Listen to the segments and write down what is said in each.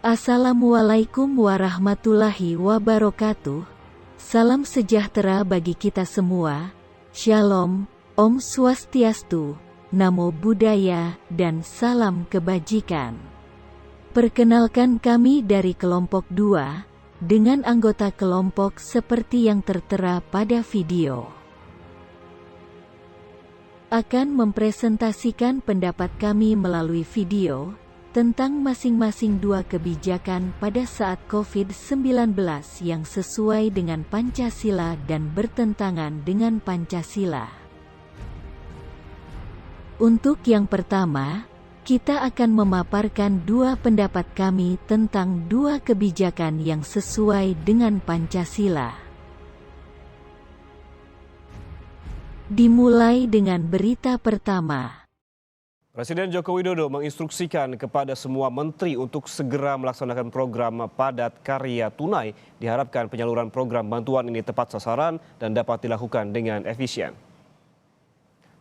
Assalamualaikum warahmatullahi wabarakatuh. Salam sejahtera bagi kita semua. Shalom, Om Swastiastu, Namo Buddhaya, dan salam kebajikan. Perkenalkan kami dari kelompok 2, dengan anggota kelompok seperti yang tertera pada video. Akan mempresentasikan pendapat kami melalui video tentang masing-masing dua kebijakan pada saat COVID-19 yang sesuai dengan Pancasila dan bertentangan dengan Pancasila. Untuk yang pertama, kita akan memaparkan dua pendapat kami tentang dua kebijakan yang sesuai dengan Pancasila. Dimulai dengan berita pertama. Presiden Joko Widodo menginstruksikan kepada semua menteri untuk segera melaksanakan program padat karya tunai. Diharapkan penyaluran program bantuan ini tepat sasaran dan dapat dilakukan dengan efisien.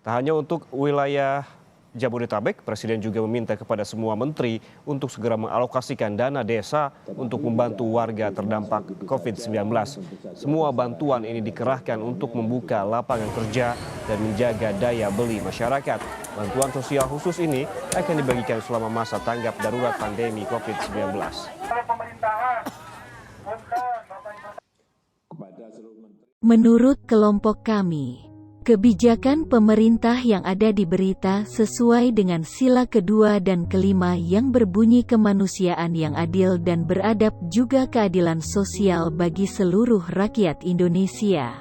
Tak hanya untuk wilayah Jabodetabek, Presiden juga meminta kepada semua menteri untuk segera mengalokasikan dana desa untuk membantu warga terdampak COVID-19. Semua bantuan ini dikerahkan untuk membuka lapangan kerja dan menjaga daya beli masyarakat. Bantuan sosial khusus ini akan dibagikan selama masa tanggap darurat pandemi COVID-19. Menurut kelompok kami, kebijakan pemerintah yang ada di berita sesuai dengan sila kedua dan kelima yang berbunyi kemanusiaan yang adil dan beradab juga keadilan sosial bagi seluruh rakyat Indonesia.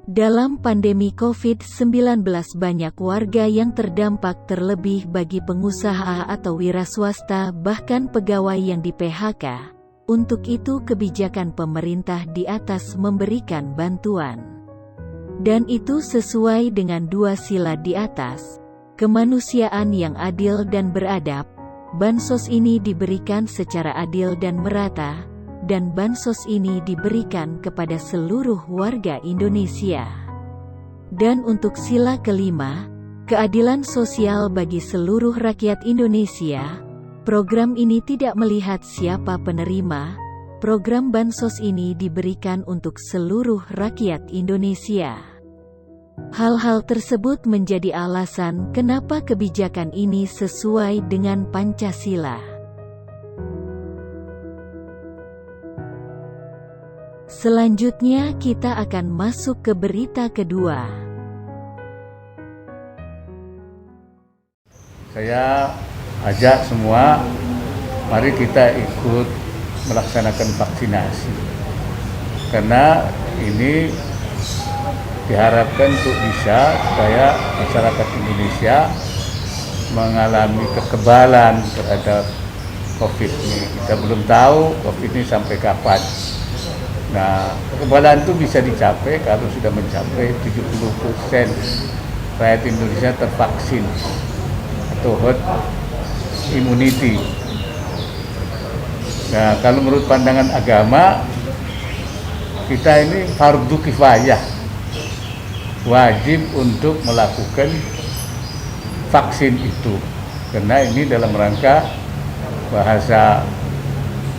Dalam pandemi COVID-19 banyak warga yang terdampak terlebih bagi pengusaha atau wira swasta bahkan pegawai yang di PHK. Untuk itu kebijakan pemerintah di atas memberikan bantuan. Dan itu sesuai dengan dua sila di atas, kemanusiaan yang adil dan beradab. Bansos ini diberikan secara adil dan merata, dan bansos ini diberikan kepada seluruh warga Indonesia. Dan untuk sila kelima, keadilan sosial bagi seluruh rakyat Indonesia. Program ini tidak melihat siapa penerima. Program bansos ini diberikan untuk seluruh rakyat Indonesia. Hal-hal tersebut menjadi alasan kenapa kebijakan ini sesuai dengan Pancasila. Selanjutnya kita akan masuk ke berita kedua. Saya ajak semua, mari kita ikut melaksanakan vaksinasi. Karena ini diharapkan untuk bisa supaya masyarakat Indonesia mengalami kekebalan terhadap COVID ini. Kita belum tahu COVID ini sampai kapan. Nah, kekebalan itu bisa dicapai kalau sudah mencapai 70% rakyat Indonesia tervaksin atau herd immunity. Nah, kalau menurut pandangan agama, kita ini fardu kifayah, wajib untuk melakukan vaksin itu. Karena ini dalam rangka bahasa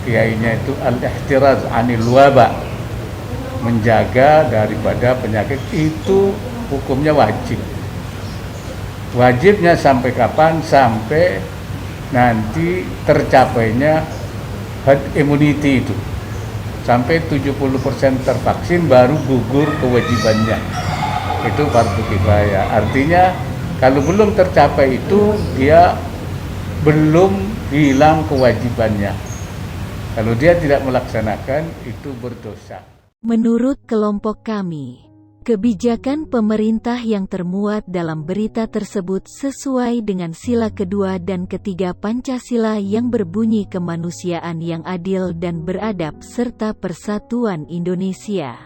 kiainya itu al-ihtiraz anil waba, menjaga daripada penyakit itu hukumnya wajib. Wajibnya sampai kapan? Sampai nanti tercapainya herd immunity itu. Sampai 70% tervaksin baru gugur kewajibannya. Itu fardu kifayah. Artinya kalau belum tercapai itu dia belum hilang kewajibannya. Kalau dia tidak melaksanakan itu berdosa. Menurut kelompok kami, kebijakan pemerintah yang termuat dalam berita tersebut sesuai dengan sila kedua dan ketiga Pancasila yang berbunyi kemanusiaan yang adil dan beradab serta persatuan Indonesia.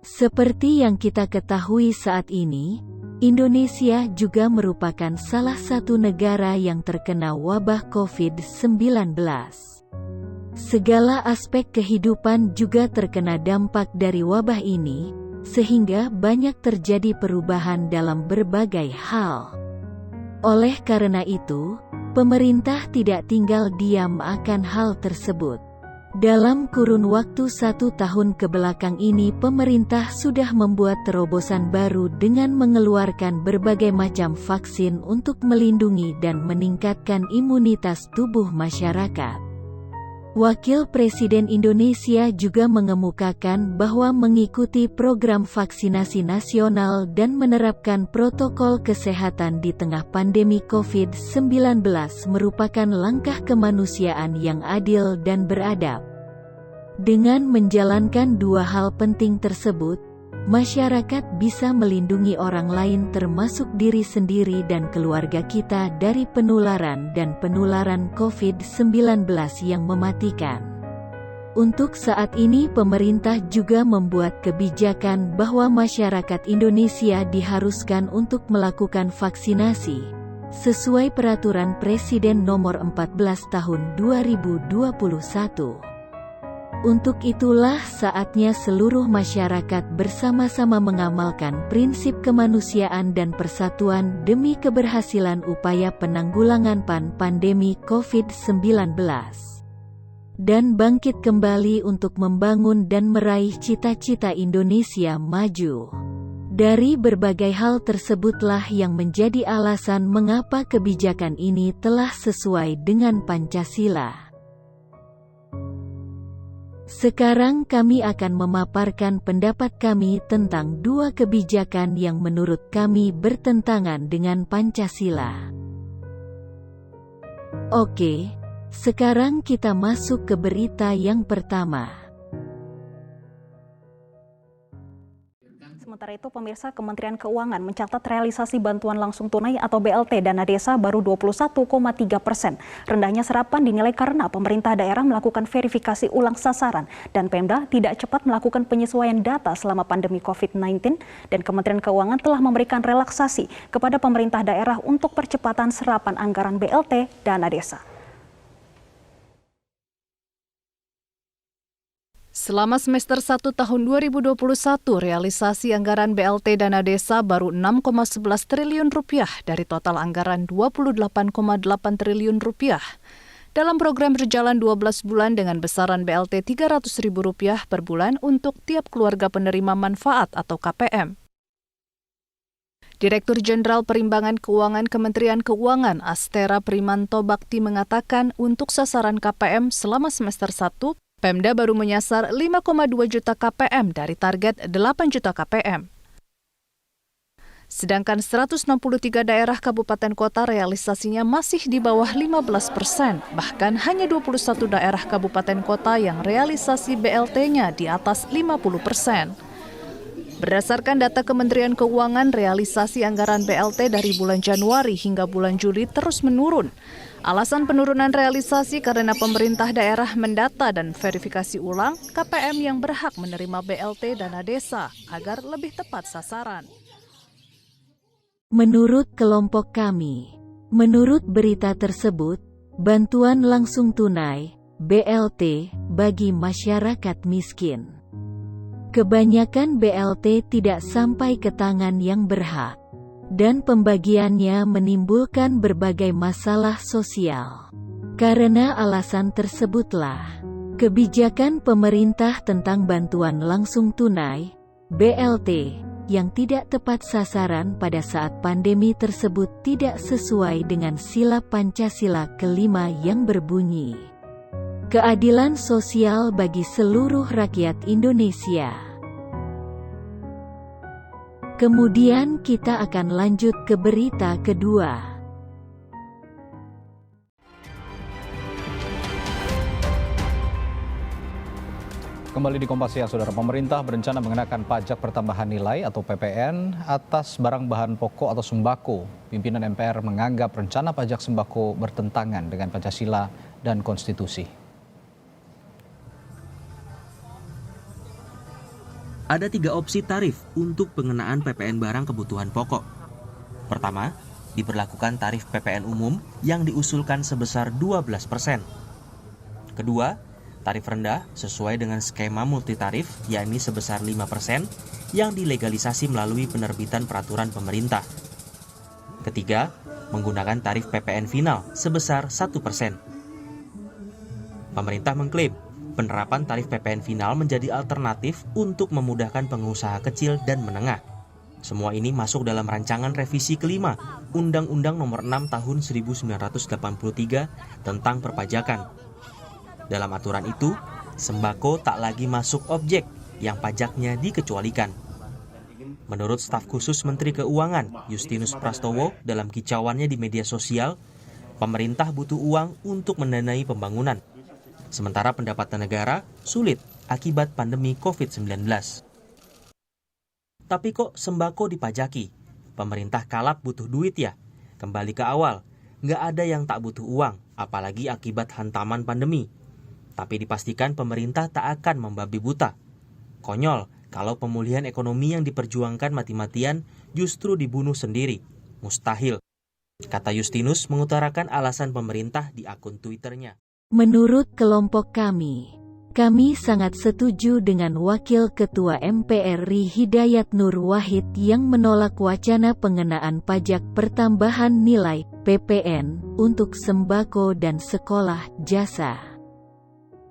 Seperti yang kita ketahui saat ini, Indonesia juga merupakan salah satu negara yang terkena wabah COVID-19. Segala aspek kehidupan juga terkena dampak dari wabah ini, sehingga banyak terjadi perubahan dalam berbagai hal. Oleh karena itu, Pemerintah tidak tinggal diam akan hal tersebut. Dalam kurun waktu 1 tahun kebelakang ini pemerintah sudah membuat terobosan baru dengan mengeluarkan berbagai macam vaksin untuk melindungi dan meningkatkan imunitas tubuh masyarakat. Wakil Presiden Indonesia juga mengemukakan bahwa mengikuti program vaksinasi nasional dan menerapkan protokol kesehatan di tengah pandemi COVID-19 merupakan langkah kemanusiaan yang adil dan beradab. Dengan menjalankan 2 hal penting tersebut, masyarakat bisa melindungi orang lain termasuk diri sendiri dan keluarga kita dari penularan dan penularan COVID-19 yang mematikan. Untuk saat ini pemerintah juga membuat kebijakan bahwa masyarakat Indonesia diharuskan untuk melakukan vaksinasi, sesuai Peraturan Presiden Nomor 14 Tahun 2021. Untuk itulah saatnya seluruh masyarakat bersama-sama mengamalkan prinsip kemanusiaan dan persatuan demi keberhasilan upaya penanggulangan pandemi COVID-19. Dan bangkit kembali untuk membangun dan meraih cita-cita Indonesia maju. Dari berbagai hal tersebutlah yang menjadi alasan mengapa kebijakan ini telah sesuai dengan Pancasila. Sekarang kami akan memaparkan pendapat kami tentang 2 kebijakan yang menurut kami bertentangan dengan Pancasila. Oke, sekarang kita masuk ke berita yang pertama. Sementara itu, pemirsa, Kementerian Keuangan mencatat realisasi bantuan langsung tunai atau BLT dana desa baru 21,3%. Rendahnya serapan dinilai karena pemerintah daerah melakukan verifikasi ulang sasaran dan Pemda tidak cepat melakukan penyesuaian data selama pandemi COVID-19 dan Kementerian Keuangan telah memberikan relaksasi kepada pemerintah daerah untuk percepatan serapan anggaran BLT dana desa. Selama semester 1 tahun 2021, realisasi anggaran BLT dana desa baru 6,11 triliun rupiah dari total anggaran 28,8 triliun rupiah. Dalam program berjalan 12 bulan dengan besaran BLT Rp300.000 per bulan untuk tiap keluarga penerima manfaat atau KPM. Direktur Jenderal Perimbangan Keuangan Kementerian Keuangan Astera Primanto Bakti mengatakan untuk sasaran KPM selama semester 1, Pemda baru menyasar 5,2 juta KPM dari target 8 juta KPM. Sedangkan 163 daerah kabupaten kota realisasinya masih di bawah 15%, bahkan hanya 21 daerah kabupaten kota yang realisasi BLT-nya di atas 50%. Berdasarkan data Kementerian Keuangan, realisasi anggaran BLT dari bulan Januari hingga bulan Juli terus menurun. Alasan penurunan realisasi karena pemerintah daerah mendata dan verifikasi ulang KPM yang berhak menerima BLT dana desa agar lebih tepat sasaran. Menurut kelompok kami, menurut berita tersebut, bantuan langsung tunai (BLT) bagi masyarakat miskin. Kebanyakan BLT tidak sampai ke tangan yang berhak, dan pembagiannya menimbulkan berbagai masalah sosial. Karena alasan tersebutlah, kebijakan pemerintah tentang bantuan langsung tunai (BLT) yang tidak tepat sasaran pada saat pandemi tersebut tidak sesuai dengan sila Pancasila kelima yang berbunyi keadilan sosial bagi seluruh rakyat Indonesia. Kemudian kita akan lanjut ke berita kedua. Kembali di Kompas Siang, Saudara. Pemerintah berencana mengenakan pajak pertambahan nilai atau PPN atas barang bahan pokok atau sembako. Pimpinan MPR menganggap rencana pajak sembako bertentangan dengan Pancasila dan Konstitusi. Ada 3 opsi tarif untuk pengenaan PPN barang kebutuhan pokok. Pertama, diberlakukan tarif PPN umum yang diusulkan sebesar 12%. Kedua, tarif rendah sesuai dengan skema multitarif yakni sebesar 5% yang dilegalisasi melalui penerbitan peraturan pemerintah. Ketiga, menggunakan tarif PPN final sebesar 1%. Pemerintah mengklaim penerapan tarif PPN final menjadi alternatif untuk memudahkan pengusaha kecil dan menengah. Semua ini masuk dalam rancangan revisi kelima Undang-Undang Nomor 6 Tahun 1983 tentang perpajakan. Dalam aturan itu, sembako tak lagi masuk objek yang pajaknya dikecualikan. Menurut staf khusus Menteri Keuangan Justinus Prastowo dalam kicauannya di media sosial, pemerintah butuh uang untuk mendanai pembangunan. Sementara pendapatan negara sulit akibat pandemi COVID-19. Tapi kok sembako dipajaki? Pemerintah kalap butuh duit ya? Kembali ke awal, nggak ada yang tak butuh uang, apalagi akibat hantaman pandemi. Tapi dipastikan pemerintah tak akan membabi buta. Konyol kalau pemulihan ekonomi yang diperjuangkan mati-matian justru dibunuh sendiri. Mustahil. Kata Justinus mengutarakan alasan pemerintah di akun Twitternya. Menurut kelompok kami sangat setuju dengan Wakil Ketua MPR RI Hidayat Nur Wahid yang menolak wacana pengenaan pajak pertambahan nilai (PPN) untuk sembako dan sekolah jasa.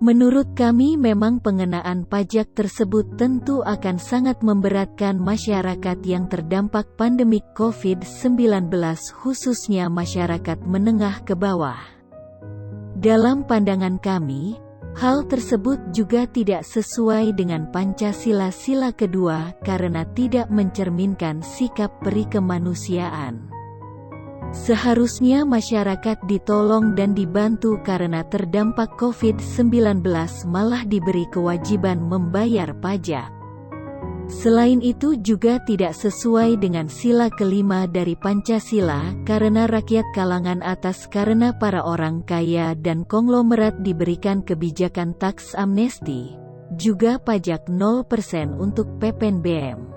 Menurut kami memang pengenaan pajak tersebut tentu akan sangat memberatkan masyarakat yang terdampak pandemik COVID-19 khususnya masyarakat menengah ke bawah. Dalam pandangan kami, hal tersebut juga tidak sesuai dengan Pancasila sila kedua karena tidak mencerminkan sikap peri kemanusiaan. Seharusnya masyarakat ditolong dan dibantu karena terdampak COVID-19 malah diberi kewajiban membayar pajak. Selain itu juga tidak sesuai dengan sila kelima dari Pancasila karena rakyat kalangan atas karena para orang kaya dan konglomerat diberikan kebijakan taks amnesti, juga pajak 0% untuk PPNBM.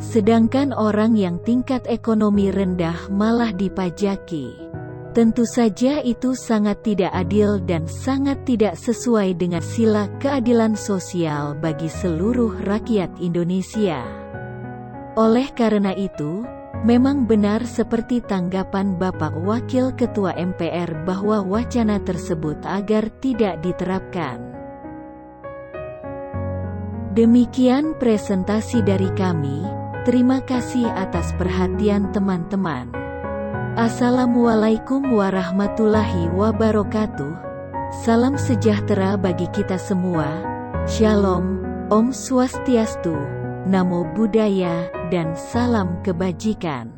Sedangkan orang yang tingkat ekonomi rendah malah dipajaki. Tentu saja itu sangat tidak adil dan sangat tidak sesuai dengan sila keadilan sosial bagi seluruh rakyat Indonesia. Oleh karena itu, memang benar seperti tanggapan Bapak Wakil Ketua MPR bahwa wacana tersebut agar tidak diterapkan. Demikian presentasi dari kami, terima kasih atas perhatian teman-teman. Assalamualaikum warahmatullahi wabarakatuh. Salam sejahtera bagi kita semua. Shalom, Om Swastiastu, Namo Buddhaya, dan salam kebajikan.